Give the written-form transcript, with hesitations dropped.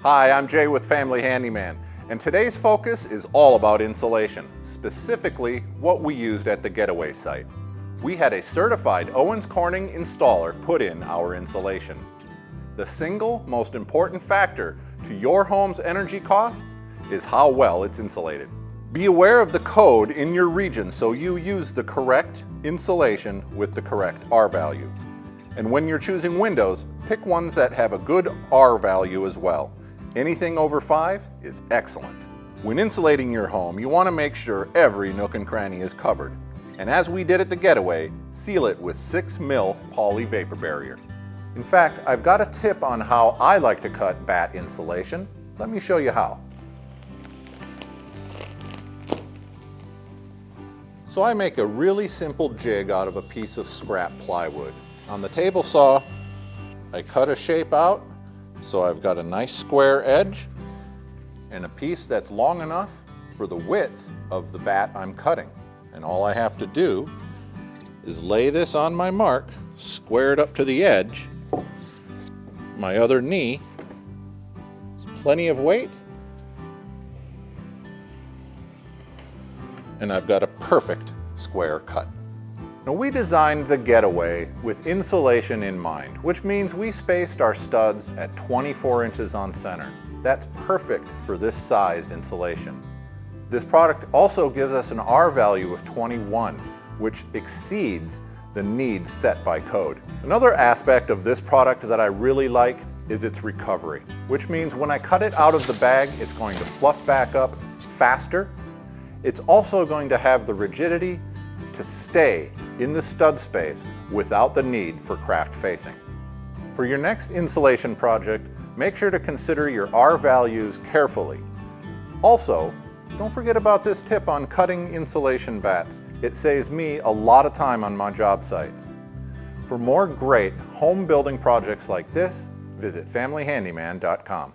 Hi, I'm Jay with Family Handyman, and today's focus is all about insulation, specifically what we used at the Getaway site. We had a certified Owens Corning installer put in our insulation. The single most important factor to your home's energy costs is how well it's insulated. Be aware of the code in your region so you use the correct insulation with the correct R value. And when you're choosing windows, pick ones that have a good R value as well. Anything over 5 is excellent. When insulating your home, you want to make sure every nook and cranny is covered. And as we did at the Getaway, seal it with 6 mil poly vapor barrier. In fact, I've got a tip on how I like to cut batt insulation. Let me show you how. So I make a really simple jig out of a piece of scrap plywood. On the table saw, I cut a shape out, so I've got a nice square edge and a piece that's long enough for the width of the batt I'm cutting. And all I have to do is lay this on my mark, square it up to the edge. My other knee is plenty of weight, and I've got a perfect square cut. Now, we designed the Getaway with insulation in mind, which means we spaced our studs at 24 inches on center. That's perfect for this sized insulation. This product also gives us an R value of 21, which exceeds the needs set by code. Another aspect of this product that I really like is its recovery, which means when I cut it out of the bag, it's going to fluff back up faster. It's also going to have the rigidity to stay in the stud space without the need for craft facing. For your next insulation project, make sure to consider your R values carefully. Also, don't forget about this tip on cutting insulation batts. It saves me a lot of time on my job sites. For more great home building projects like this, visit familyhandyman.com.